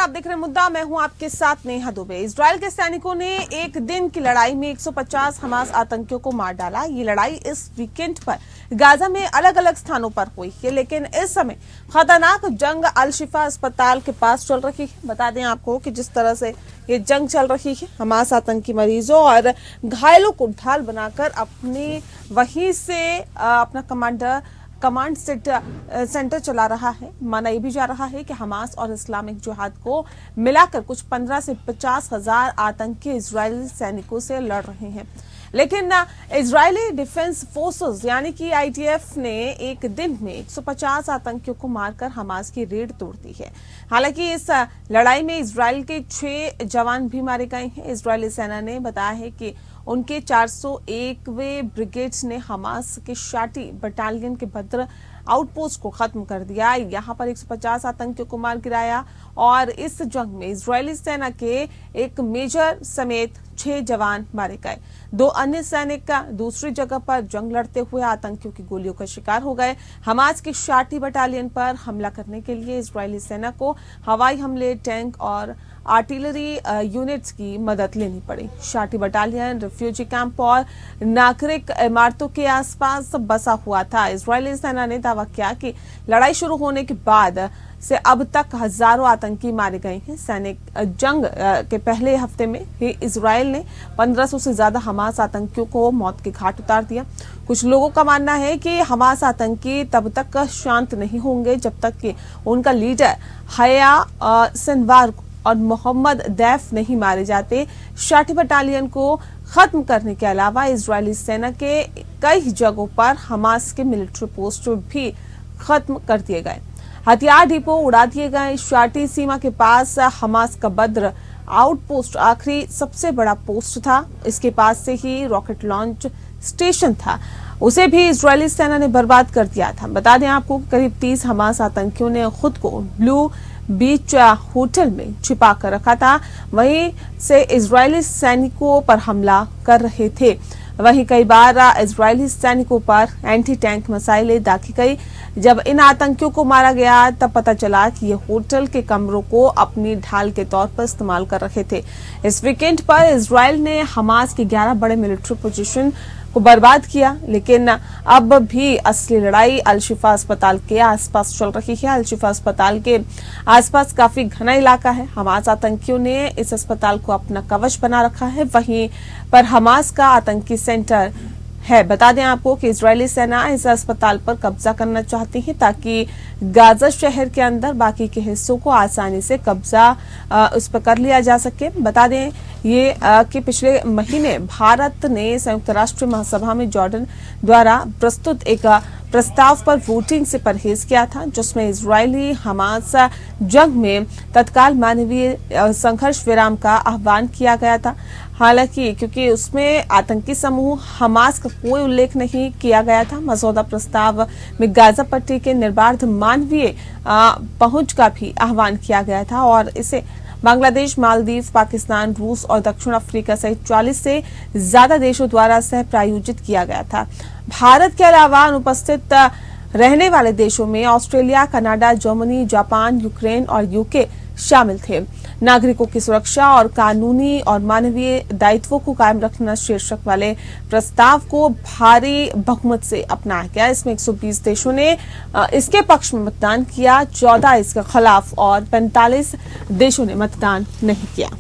आप देख रहे हैं मुद्दा। मैं हूं आपके साथ नेहा दुबे। इजराइल के सैनिकों ने एक दिन की लड़ाई में 150 हमास आतंकियों को मार डाला। ये लड़ाई इस वीकेंड पर गाजा में अलग अलग स्थानों पर हुई है, लेकिन इस समय खतरनाक जंग अल शिफा अस्पताल के पास चल रही है। बता दें आपको कि जिस तरह से ये जंग चल रही है, हमास आतंकी मरीजों और घायलों को ढाल बनाकर अपने वहीं से अपना कमांड सेंटर चला रहा है। माना यह भी जा रहा है कि हमास और इस्लामिक जिहाद को मिलाकर कुछ 15 से 50 हजार आतंकी इजरायली सैनिकों से लड़ रहे हैं। लेकिन इजरायली डिफेंस फोर्सेस यानी कि आईडीएफ ने एक दिन में 150 आतंकियों को मारकर हमास की रेड तोड़ दी है। हालांकि इस लड़ाई में इजरायल के 6 जवान भी मारे गए हैं। इजरायली सेना ने बताया है कि उनके 401वें ब्रिगेड्स ने हमास के शाटी बटालियन के भद्र आउटपोस्ट को खत्म कर दिया। यहां पर 150 आतंकियों को मार गिराया और इस जंग में इजरायली सेना के एक मेजर समेत 6 जवान मारे गए। 2 अन्य सैनिक दूसरी जगह पर जंग लड़ते हुए आतंकियों की गोलियों का शिकार हो गए। हमास की शाटी बटालियन पर हमला करने के लिए इजरायली सेना को हवाई हमले, टैंक और आर्टिलरी यूनिट्स की मदद लेनी पड़ी। शाटी बटालियन रिफ्यूजी कैंप और नागरिक इमारतों के आसपास बसा हुआ था। इजरायली सेना ने दावा किया कि लड़ाई शुरू होने के बाद से अब तक हजारों आतंकी मारे गए हैं। सैनिक जंग के पहले हफ्ते में ही इजरायल ने 1500 से ज्यादा हमास आतंकियों को मौत के घाट उतार दिया। कुछ लोगों का मानना है कि हमास आतंकी तब तक शांत नहीं होंगे जब तक कि उनका लीडर हया सिनवार और मोहम्मद दैफ नहीं मारे जाते। शाटी बटालियन को खत्म करने के अलावा इजरायली सेना के कई जगहों पर हमास के मिलिट्री पोस्ट भी खत्म कर दिए गए। हथियार डिपो उड़ा दिए गए। शाटी सीमा के पास हमास का बद्र आउटपोस्ट आखिरी सबसे बड़ा पोस्ट था। इसके पास से ही रॉकेट लॉन्च स्टेशन था, उसे भी इजरायली सेना ने बर्बाद कर दिया था। बता दें आपको करीब 30 हमास आतंकियों ने खुद को ब्लू बीच होटल में छिपा कर रखा था। वहीं से इजरायली सैनिकों पर हमला कर रहे थे। वहीं कई बार इजरायली सैनिकों पर एंटी टैंक मिसाइलें दागी गई। जब इन आतंकियों को मारा गया तब पता चला कि ये होटल के कमरों को अपनी ढाल के तौर पर इस्तेमाल कर रहे थे। इस वीकेंड पर इजरायल ने हमास के 11 बड़े मिलिट्री पोजीशन को बर्बाद किया, लेकिन अब भी असली लड़ाई अल शिफा अस्पताल के आसपास चल रही है। अल शिफा अस्पताल के आसपास काफी घना इलाका है। हमास आतंकियों ने इस अस्पताल को अपना कवच बना रखा है। वहीं पर हमास का आतंकी सेंटर है। बता दें आपको कि इजरायली सेना इस अस्पताल पर कब्जा करना चाहती है ताकि गाजा शहर के अंदर बाकी के हिस्सों को आसानी से कब्जा उस पर कर लिया जा सके। बता दें ये कि पिछले महीने भारत ने संयुक्त राष्ट्र महासभा में जॉर्डन द्वारा प्रस्तुत एक प्रस्ताव पर वोटिंग से परहेज किया था, जिसमें इजरायली हमास जंग में तत्काल मानवीय संघर्ष विराम का आह्वान किया गया था। हालांकि क्योंकि उसमें आतंकी समूह हमास का कोई उल्लेख नहीं किया गया था, मसौदा प्रस्ताव में गाजा पट्टी के निर्बाध मानवीय पहुंच का भी आह्वान किया गया था और इसे बांग्लादेश, मालदीव, पाकिस्तान, रूस और दक्षिण अफ्रीका सहित 40 से ज्यादा देशों द्वारा सह प्रायोजित किया गया था। भारत के अलावा अनुपस्थित रहने वाले देशों में Australia, Canada, Germany, Japan, Ukraine और यूके शामिल थे। नागरिकों की सुरक्षा और कानूनी और मानवीय दायित्वों को कायम रखना शीर्षक वाले प्रस्ताव को भारी बहुमत से अपनाया गया। इसमें 120 देशों ने इसके पक्ष में मतदान किया, 14 इसके खिलाफ और 45 देशों ने मतदान नहीं किया।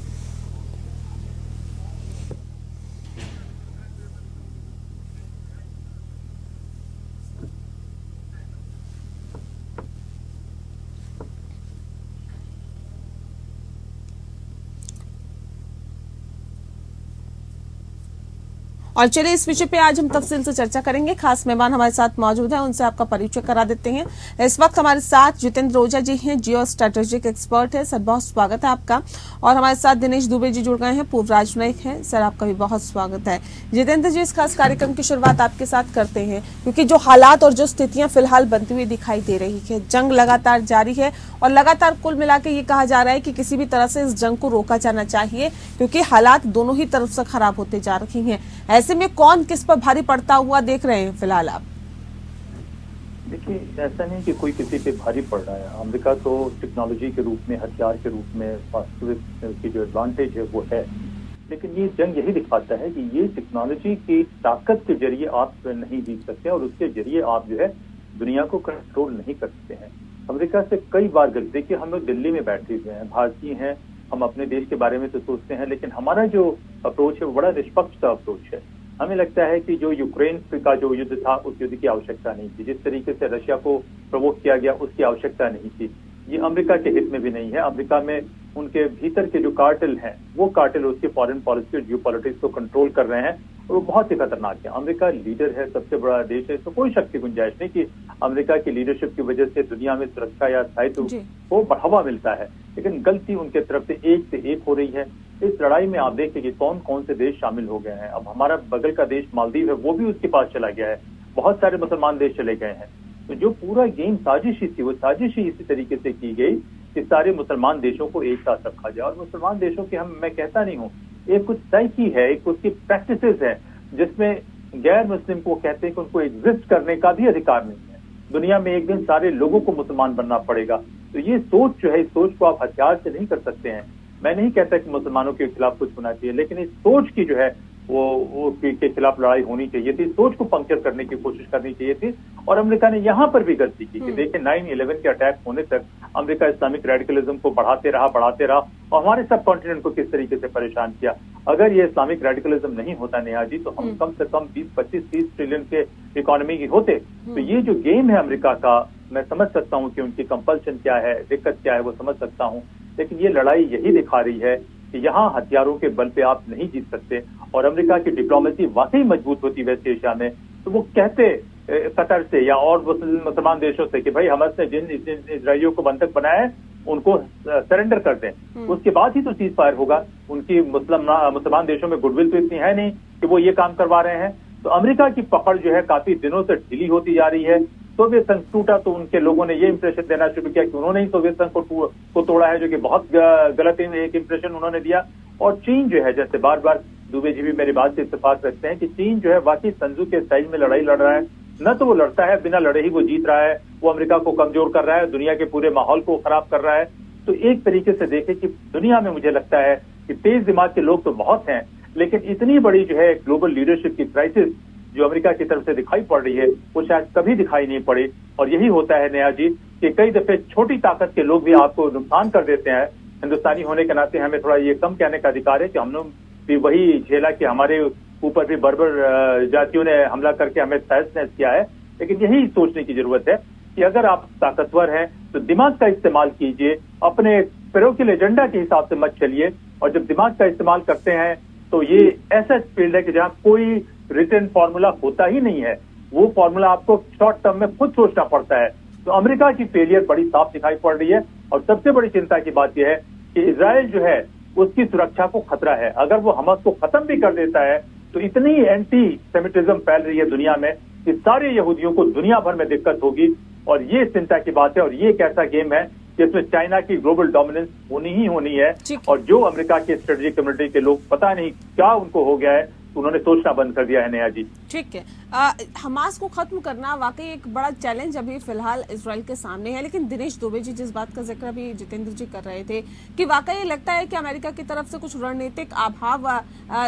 और चलिए इस विषय पे आज हम तफसील से चर्चा करेंगे। खास मेहमान हमारे साथ मौजूद हैं, उनसे आपका परिचय करा देते हैं। इस वक्त हमारे साथ जितेंद्र ओझा जी हैं, जियो स्ट्रेटेजिक एक्सपर्ट है। सर बहुत स्वागत है आपका। और हमारे साथ दिनेश दुबे जी जुड़ गए हैं, पूर्व राजनयिक हैं। सर आपका भी बहुत स्वागत है। जितेंद्र जी, इस खास कार्यक्रम की शुरुआत आपके साथ करते हैं, क्योंकि जो हालात और जो स्थितियां फिलहाल बनती हुई दिखाई दे रही है, जंग लगातार जारी है और लगातार कुल मिला के ये कहा जा रहा है कि किसी भी तरह से इस जंग को रोका जाना चाहिए, क्योंकि हालात दोनों ही तरफ से खराब होते जा रही हैं। ऐसे में कौन किस पर भारी पड़ता हुआ देख रहे हैं फिलहाल आप? देखिए, ऐसा नहीं कि कोई किसी पे भारी पड़ रहा है। अमेरिका तो टेक्नोलॉजी के रूप में, हथियार के रूप में वास्तविक की जो एडवांटेज है वो है, लेकिन ये जंग यही दिखाता है कि ये टेक्नोलॉजी की ताकत के जरिए आप नहीं जीत सकते और उसके जरिए आप जो है दुनिया को कंट्रोल नहीं कर सकते हैं। अमेरिका से कई बार गलती, देखिए हम लोग दिल्ली में बैठे हुए हैं, भारतीय हैं, हम अपने देश के बारे में तो सोचते हैं, लेकिन हमारा जो अप्रोच है वो बड़ा निष्पक्ष का अप्रोच है। हमें लगता है कि जो यूक्रेन का जो युद्ध था उस युद्ध की आवश्यकता नहीं थी, जिस तरीके से रशिया को प्रवोक किया गया उसकी आवश्यकता नहीं थी। ये अमेरिका के हित में भी नहीं है। अमेरिका में उनके भीतर के जो कार्टेल हैं वो कार्टेल उसकी फॉरेन पॉलिसी और जियो पॉलिटिक्स को कंट्रोल कर रहे हैं और वो बहुत ही खतरनाक है। अमेरिका लीडर है, सबसे बड़ा देश है, तो कोई शक की गुंजाइश नहीं कि अमेरिका की लीडरशिप की वजह से दुनिया में सुरक्षा या स्थायित्व को बढ़ावा मिलता है, लेकिन गलती उनके तरफ से एक हो रही है। इस लड़ाई में आप देखें कि कौन कौन से देश शामिल हो गए हैं। अब हमारा बगल का देश मालदीव है, वो भी उसके पास चला गया है, बहुत सारे मुसलमान देश चले गए हैं। तो जो पूरा गेम साजिश ही थी, वो साजिश ही इसी तरीके से की गई कि सारे मुसलमान देशों को एक साथ रखा जाए। और मुसलमान देशों की मैं कहता नहीं हूँ, एक कुछ साइकी है, एक उसकी प्रैक्टिसेस है जिसमें गैर मुस्लिम को कहते हैं कि उनको एग्जिस्ट करने का भी अधिकार नहीं है। दुनिया में एक दिन सारे लोगों को मुसलमान बनना पड़ेगा। तो ये सोच जो है, इस सोच को आप हथियार से नहीं कर सकते हैं। मैं नहीं कहता कि मुसलमानों के खिलाफ कुछ होना चाहिए, लेकिन इस सोच की जो है वो के खिलाफ लड़ाई होनी चाहिए थी, सोच को पंक्चर करने की कोशिश करनी चाहिए थी। और अमेरिका ने यहाँ पर भी गलती की कि देखिए 9/11 के अटैक होने तक अमेरिका इस्लामिक रेडिकलिज्म को बढ़ाते रहा और हमारे सब कॉन्टिनेंट को किस तरीके से परेशान किया। अगर ये इस्लामिक रेडिकलिज्म नहीं होता नेहा जी, तो हम कम से कम 20, 25, 30 ट्रिलियन के इकोनॉमी की होते। तो ये जो गेम है अमेरिका का, मैं समझ सकता हूँ कि उनकी कंपल्शन क्या है, दिक्कत क्या है, वो समझ सकता हूँ, लेकिन ये लड़ाई यही दिखा रही है कि यहाँ हथियारों के बल पे आप नहीं जीत सकते। और अमेरिका की डिप्लोमेसी वाकई मजबूत होती वेस्ट एशिया में, तो वो कहते कतर से या और मुसलमान देशों से कि भाई हमारे ने जिन इजरायलियों को बंधक बनाया है उनको सरेंडर कर दें, उसके बाद ही तो सीज फायर होगा। उनकी मुसलमान देशों में गुडविल तो इतनी है नहीं कि वो ये काम करवा रहे हैं। तो अमेरिका की पकड़ जो है काफी दिनों से ढीली होती जा रही है। सोवियत संघ टूटा तो उनके लोगों ने ये इंप्रेशन देना शुरू किया कि उन्होंने ही सोवियत संघ को तोड़ा है, जो कि बहुत गलत एक इंप्रेशन उन्होंने दिया। और चीन जो है, जैसे बार बार दुबे जी भी मेरी बात से इत्तेफाक रखते हैं कि चीन जो है वाकई संजू के स्टाइल में लड़ाई लड़ रहा है। न तो वो लड़ता है, बिना लड़े ही वो जीत रहा है, वो अमेरिका को कमजोर कर रहा है, दुनिया के पूरे माहौल को खराब कर रहा है। तो एक तरीके से देखें कि दुनिया में मुझे लगता है कि तेज दिमाग के लोग तो बहुत हैं, लेकिन इतनी बड़ी जो है ग्लोबल लीडरशिप की क्राइसिस जो अमेरिका की तरफ से दिखाई पड़ रही है वो शायद कभी दिखाई नहीं पड़ी। और यही होता है नेहा जी कि कई दफे छोटी ताकत के लोग भी आपको नुकसान कर देते हैं। हिंदुस्तानी होने के नाते हमें थोड़ा ये कम कहने का अधिकार है कि हम लोग भी वही झेला कि हमारे ऊपर भी बर्बर जातियों ने हमला करके हमें तहस-नहस किया है। लेकिन यही सोचने की जरूरत है कि अगर आप ताकतवर हैं तो दिमाग का इस्तेमाल कीजिए, अपने पैरोकिल एजेंडा के हिसाब से मत चलिए। और जब दिमाग का इस्तेमाल करते हैं तो ये ऐसा फील्ड है कि जहाँ कोई रिटन फॉर्मूला होता ही नहीं है, वो फॉर्मूला आपको शॉर्ट टर्म में खुद सोचना पड़ता है। तो अमेरिका की फेलियर बड़ी साफ दिखाई पड़ रही है। और सबसे बड़ी चिंता की बात यह है कि इजराइल जो है उसकी सुरक्षा को खतरा है। अगर वो हमास को खत्म भी कर देता है तो इतनी एंटी सेमिटिज्म फैल रही है दुनिया में कि सारे यहूदियों को दुनिया भर में दिक्कत होगी। और ये चिंता की बात है। और ये एक ऐसा गेम है जिसमें चाइना की ग्लोबल डोमिनेंस होनी ही होनी है। और जो अमेरिका की स्ट्रेटेजिक कम्युनिटी के लोग पता नहीं क्या उनको हो गया है, उन्होंने सोचना बंद कर दिया है नेहा जी। ठीक है, हमास को खत्म करना वाकई एक बड़ा चैलेंज अभी फिलहाल इजराइल के सामने है। लेकिन दिनेश दुबे जी जिस बात का जिक्र अभी जितेंद्र जी कर रहे थे कि वाकई लगता है कि अमेरिका की तरफ से कुछ रणनीतिक अभाव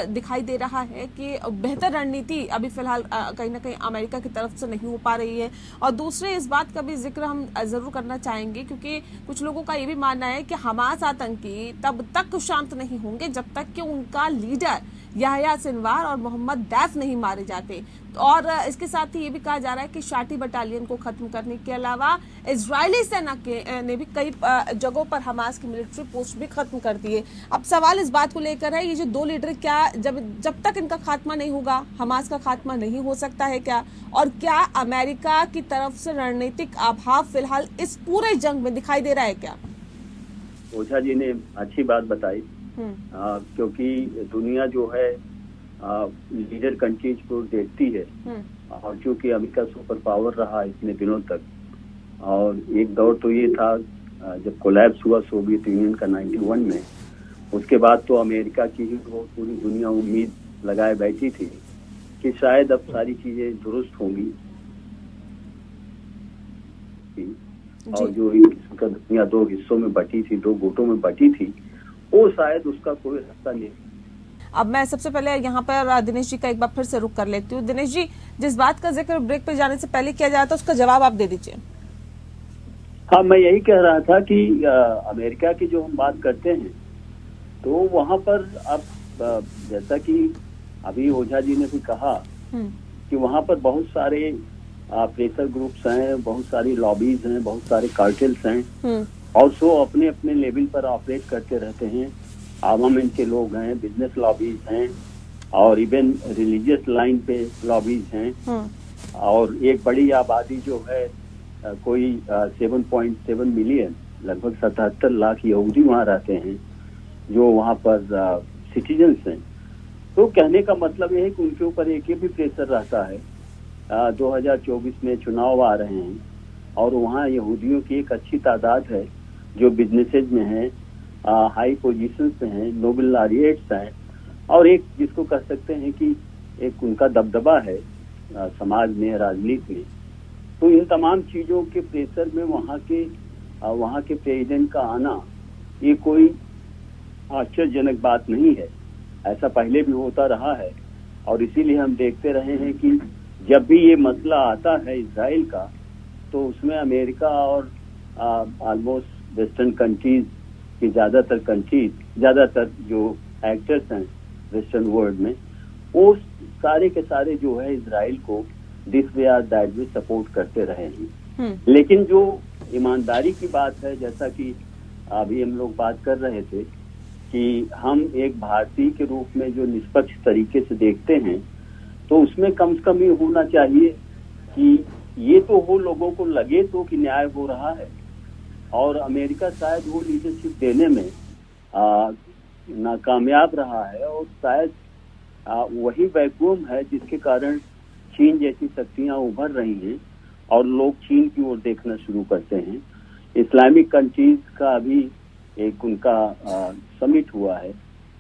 दिखाई दे रहा है कि बेहतर रणनीति अभी फिलहाल कहीं ना कहीं अमेरिका की तरफ से नहीं हो पा रही है। और दूसरे इस बात का भी जिक्र हम जरूर करना चाहेंगे क्योंकि कुछ लोगों का ये भी मानना है कि हमास आतंकी तब तक शांत नहीं होंगे जब तक कि उनका लीडर याह्या सिनवार और मोहम्मद दैफ नहीं मारे जाते। और इसके साथ ही ये भी कहा जा रहा है कि शाटी बटालियन को खत्म करने के अलावा इजरायली सेना ने भी कई जगहों पर हमास की मिलिट्री पोस्ट भी खत्म कर दिए। अब सवाल इस बात को लेकर है, ये जो दो लीडर क्या जब तक इनका खात्मा नहीं होगा हमास का खात्मा नहीं हो सकता है क्या? और क्या अमेरिका की तरफ से रणनीतिक अभाव फिलहाल इस पूरे जंग में दिखाई दे रहा है क्या? ओझा जी ने अच्छी बात बताई। क्योंकि दुनिया जो है लीडर कंट्रीज को देखती है और चूंकि अमेरिका सुपर पावर रहा इतने दिनों तक, और एक दौर तो ये था जब कोलैप्स हुआ सोवियत यूनियन का 91 में, उसके बाद तो अमेरिका की ही वो पूरी दुनिया उम्मीद लगाए बैठी थी कि शायद अब सारी चीजें दुरुस्त होंगी। थी और जो एक किस्म का दुनिया दो हिस्सों में बटी थी, दो गुटों में बटी थी, वो शायद उसका कोई रास्ता नहीं। अब मैं सबसे पहले यहाँ पर दिनेश जी का एक बार फिर से रुक कर लेती हूँ। दिनेश जी, जिस बात का जिक्र ब्रेक पे जाने से पहले किया जाता है उसका जवाब आप दे दीजिए। हाँ, मैं यही कह रहा था कि अमेरिका की जो हम बात करते हैं तो वहाँ पर अब जैसा कि अभी ओझा जी ने भी कहा कि वहाँ पर बहुत सारे प्रेशर ग्रुप्स हैं, बहुत सारी लॉबीज हैं, बहुत सारे कार्टेल्स हैं और सो अपने अपने लेवल पर ऑपरेट करते रहते हैं। आर्मामेंट के लोग हैं, बिजनेस लॉबीज हैं और इवन रिलीजियस लाइन पे लॉबीज हैं और एक बड़ी आबादी जो है कोई 7.7 मिलियन, लगभग 77 लाख यहूदी वहाँ रहते हैं जो वहाँ पर सिटीजन्स हैं। तो कहने का मतलब ये है कि उनके ऊपर एक ये भी प्रेशर रहता है। 2024 में चुनाव आ रहे हैं और वहाँ यहूदियों की एक अच्छी तादाद है जो बिजनेसेज में हैं, हाई पोजीशंस पे हैं, नोबल लॉरिएट्स हैं और एक जिसको कह सकते हैं कि एक उनका दबदबा है समाज में, राजनीति में। तो इन तमाम चीजों के प्रेशर में वहाँ के प्रेसिडेंट का आना ये कोई आश्चर्यजनक बात नहीं है। ऐसा पहले भी होता रहा है और इसीलिए हम देखते रहे हैं कि जब भी ये मसला आता है इजराइल का तो उसमें अमेरिका और ऑलमोस्ट वेस्टर्न कंट्रीज की ज्यादातर जो एक्टर्स हैं वेस्टर्न वर्ल्ड में, वो सारे के सारे जो है इजराइल को this way or that way support करते रहे हैं। लेकिन जो ईमानदारी की बात है, जैसा कि अभी हम लोग बात कर रहे थे कि हम एक भारतीय के रूप में जो निष्पक्ष तरीके से देखते हैं तो उसमें कम से कम ये होना चाहिए कि ये तो हो, लोगों को लगे तो कि न्याय हो रहा है और अमेरिका शायद वो लीडरशिप देने में नाकामयाब रहा है और शायद वही वैक्यूम है जिसके कारण चीन जैसी शक्तियां उभर रही हैं और लोग चीन की ओर देखना शुरू करते हैं। इस्लामिक कंट्रीज का अभी एक उनका समिट हुआ है,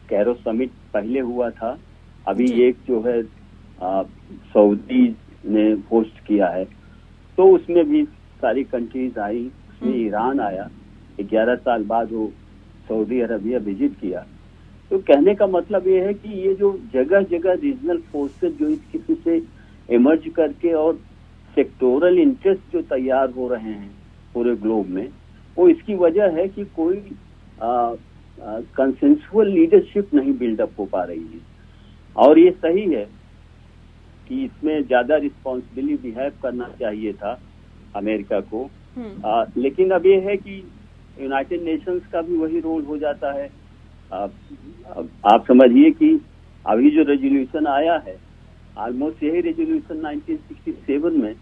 कैरो समिट पहले हुआ था, अभी एक जो है सऊदी ने होस्ट किया है, तो उसमें भी सारी कंट्रीज आई, उसमें ईरान आया, 11 साल बाद वो सऊदी अरबिया विजिट किया। तो कहने का मतलब ये है कि ये जो जगह जगह रीजनल फोर्सेस जो इस किस्म से इमर्ज करके और सेक्टोरल इंटरेस्ट जो तैयार हो रहे हैं पूरे ग्लोब में, वो इसकी वजह है कि कोई कंसेंसुअल लीडरशिप नहीं बिल्डअप हो पा रही है। और ये सही है कि इसमें ज्यादा रिस्पॉन्सिबिलिटी बिहेव करना चाहिए था अमेरिका को, लेकिन अब ये है कि यूनाइटेड नेशंस का भी वही रोल हो जाता है। आप समझिए कि अभी जो रेजोल्यूशन आया है, ऑलमोस्ट यही रेजोल्यूशन 1967 में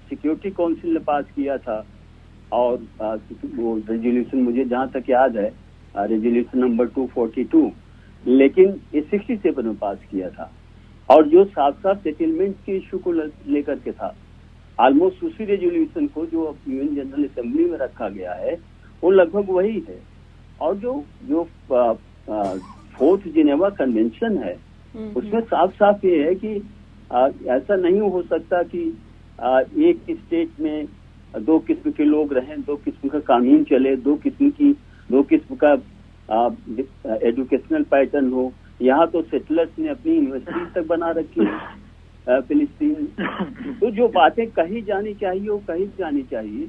सिक्योरिटी काउंसिल ने पास किया था और वो रेजोल्यूशन मुझे जहां तक याद है रेजोल्यूशन नंबर 242, लेकिन ये 67 में पास किया था और जो साफ साफ सेटलमेंट के इशू को लेकर के था, ऑलमोस्ट उसी रेजोल्यूशन को जो अब यूएन जनरल असेंबली में रखा गया है वो लगभग वही है। और जो फोर्थ जिनेवा कन्वेंशन है उसमें साफ साफ ये है कि ऐसा नहीं हो सकता कि एक स्टेट में दो किस्म के लोग रहें, दो किस्म का कानून चले, दो किस्म का एजुकेशनल पैटर्न हो। यहाँ तो सेटलर्स ने अपनी यूनिवर्सिटी तक बना रखी है फिलिस्तीन। तो जो बातें कही जानी चाहिए वो कही जानी चाहिए।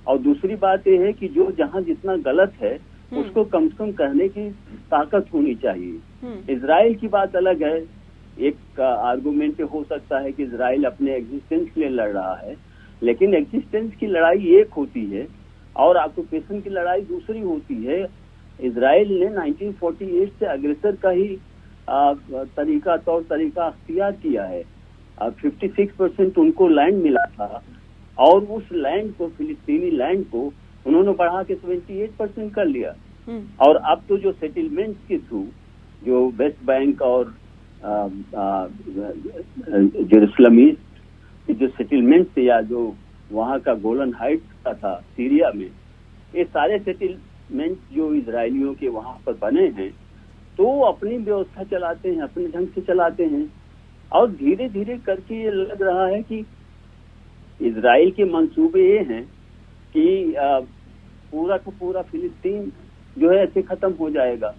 और दूसरी बात यह है कि जो जहाँ जितना गलत है उसको कम से कम कहने की ताकत होनी चाहिए। इजराइल की बात अलग है, एक आर्गुमेंट हो सकता है कि इजराइल अपने एग्जिस्टेंस के लिए लड़ रहा है, लेकिन एग्जिस्टेंस की लड़ाई एक होती है और ऑक्यूपेशन की लड़ाई दूसरी होती है। इजराइल ने 1948 से अग्रेसर का ही तौर तरीका अख्तियार किया है। 56% उनको लैंड मिला था और उस लैंड को, फिलिस्तीनी लैंड को उन्होंने बढ़ा के 78% कर लिया। और अब तो जो सेटलमेंट के थ्रू जो वेस्ट बैंक और जेरूसलम ईस्ट जो सेटलमेंट थे या जो वहाँ का गोलन हाइट्स का था सीरिया में, ये सारे सेटलमेंट जो इजरायलियों के वहाँ पर बने हैं तो वो अपनी व्यवस्था चलाते हैं, अपने ढंग से चलाते हैं। और धीरे धीरे करके ये लग रहा है कि इजराइल के मंसूबे ये हैं कि पूरा का पूरा फिलिस्तीन जो है ऐसे खत्म हो जाएगा।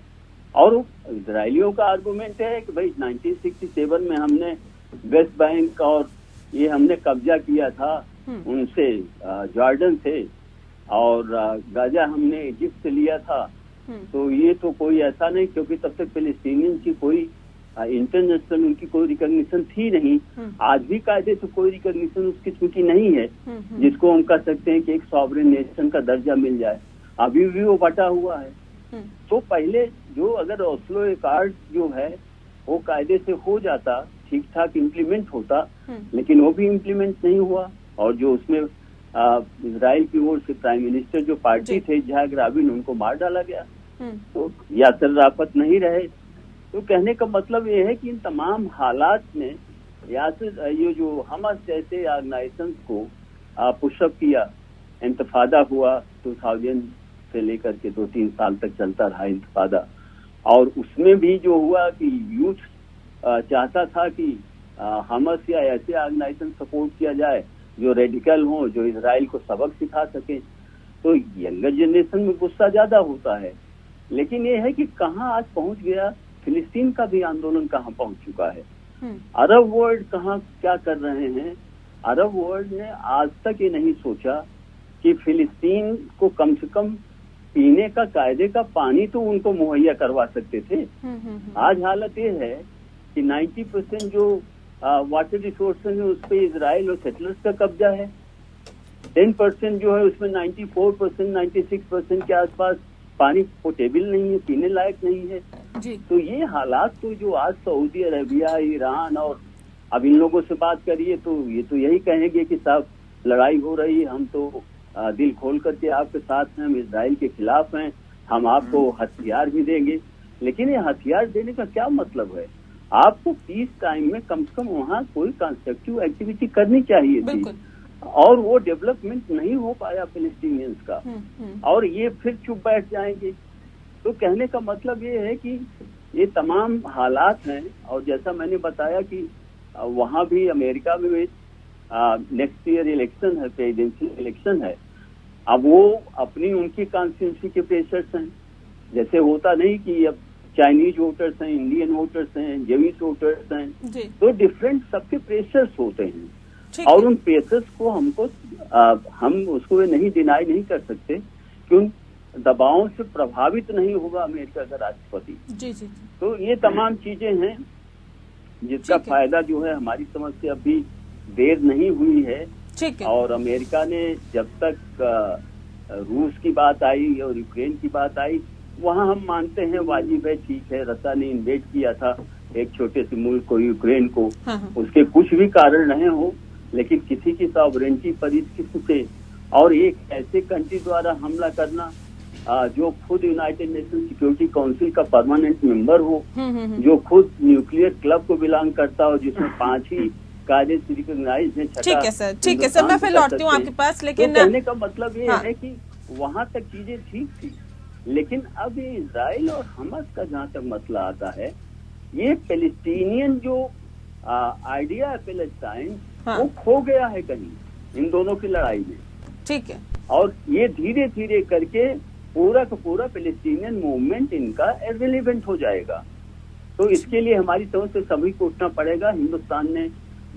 और इजरायलियों का आर्गुमेंट है कि भाई 1967 में हमने वेस्ट बैंक और ये हमने कब्जा किया था उनसे, जॉर्डन से, और गाजा हमने इजिप्ट से लिया था। तो ये तो कोई ऐसा नहीं, क्योंकि तब तक फिलिस्तीनियन की कोई इंटरनेशनल उनकी कोई रिकॉग्निशन थी नहीं। आज भी कायदे से कोई रिकॉग्निशन उसकी चूंकि नहीं है जिसको हम कह सकते हैं कि एक सॉवरेन नेशन का दर्जा मिल जाए, अभी भी वो बटा हुआ है। तो पहले जो अगर ओस्लो एक्कार्ड जो है वो कायदे से हो जाता, ठीक ठाक इम्प्लीमेंट होता, लेकिन वो भी इम्प्लीमेंट नहीं हुआ। और जो उसमें इजराइल की ओर से प्राइम मिनिस्टर जो पार्टी थे इत्तेहाद राबिन, उनको मार डाला गया। तो यासर अराफत नहीं रहे। तो कहने का मतलब ये है कि इन तमाम हालात में ये जो हमास जैसे ऑर्गेनाइजेशंस को पुशअप किया, इंतफादा हुआ 2000 से लेकर के 2-3 साल तक चलता रहा इंतफादा। और उसमें भी जो हुआ कि यूथ चाहता था कि हमास या ऐसे ऑर्गेनाइजेशन सपोर्ट किया जाए जो रेडिकल हो, जो इजराइल को सबक सिखा सके। तो यंगर जनरेशन में गुस्सा ज्यादा होता है। लेकिन ये है कि कहाँ आज पहुंच गया, फिलिस्तीन का भी आंदोलन कहाँ पहुंच चुका है। अरब वर्ल्ड कहाँ क्या कर रहे हैं। अरब वर्ल्ड ने आज तक ये नहीं सोचा कि फिलिस्तीन को कम से कम पीने का कायदे का पानी तो उनको मुहैया करवा सकते थे। आज हालत ये है कि 90% जो वाटर रिसोर्सेज है उस पर इजराइल और सेटलर्स का कब्जा है। 10% जो है उसमें 94%, 96% के आसपास पानी पोटेबल नहीं है, पीने लायक नहीं है जी। तो ये हालात तो जो आज सऊदी अरेबिया, ईरान और अब इन लोगों से बात करिए तो ये तो यही कहेंगे कि साहब लड़ाई हो रही है, हम तो दिल खोल करके आपके साथ हैं, हम इजराइल के खिलाफ हैं, हम आपको हथियार भी देंगे। लेकिन ये हथियार देने का क्या मतलब है। आपको पीस टाइम में कम से कम वहाँ कोई कंस्ट्रक्टिव एक्टिविटी करनी चाहिए थी, और वो डेवलपमेंट नहीं हो पाया फिलिस्तीनियंस का। और ये फिर चुप बैठ जाएंगे। तो कहने का मतलब ये है कि ये तमाम हालात हैं। और जैसा मैंने बताया कि वहाँ भी अमेरिका में नेक्स्ट ईयर इलेक्शन है, प्रेसिडेंशियल इलेक्शन है। अब वो अपनी उनकी कॉन्स्टिट्यूंसी के प्रेशर्स हैं। जैसे होता नहीं कि अब चाइनीज वोटर्स हैं, इंडियन वोटर्स हैं, जेविश वोटर्स हैं, तो डिफरेंट सबके प्रेशर्स होते हैं। और उन प्रेशर्स को हम उसको नहीं डिनाई नहीं कर सकते कि उन दबावों से प्रभावित नहीं होगा अमेरिका का राष्ट्रपति। जी। तो ये तमाम चीजें हैं जिसका फायदा जो है हमारी समझ से अभी देर नहीं हुई है। और अमेरिका ने जब तक रूस की बात आई और यूक्रेन की बात आई, वहाँ हम मानते हैं वाजिब है, ठीक है, रसिया ने इन्वेड किया था एक छोटे से मुल्क को, यूक्रेन को। उसके कुछ भी कारण रहे हो, लेकिन किसी की सॉवरेनिटी पर किसी से, और एक ऐसे कंट्री द्वारा हमला करना जो खुद यूनाइटेड नेशन सिक्योरिटी काउंसिल का परमानेंट मेंबर हो, जो खुद न्यूक्लियर क्लब को बिलोंग करता हो, जिसमें 5 ही कायदे से रिकॉग्नाइज है। ठीक है सर, मैं फिर लौटती हूँ आपके पास। लेकिन कहने का मतलब ये है कि वहाँ तक चीजें ठीक थी, लेकिन अब ये इजराइल और हमास का जहाँ तक मसला आता है, ये पैलेस्टीनियन जो आइडिया है पैलेस्टाइन, वो खो गया है कहीं इन दोनों की लड़ाई में। ठीक है। और ये धीरे धीरे करके पूरा का पूरा पैलेस्टीनियन मूवमेंट इनका इररिलेवेंट हो जाएगा। तो इसके लिए हमारी तरफ से सभी को उठना पड़ेगा। हिंदुस्तान ने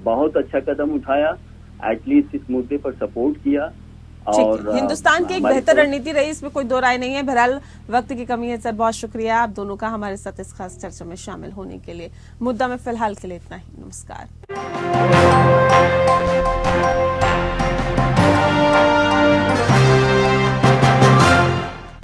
बहुत अच्छा कदम उठाया, एटलीस्ट इस मुद्दे पर सपोर्ट किया। और हिंदुस्तान की एक बेहतर रणनीति रही, इसमें कोई दो राय नहीं है। बहरहाल वक्त की कमी है सर, बहुत शुक्रिया आप दोनों का हमारे साथ इस खास चर्चा में शामिल होने के लिए। मुद्दा में फिलहाल के लिए इतना ही। नमस्कार।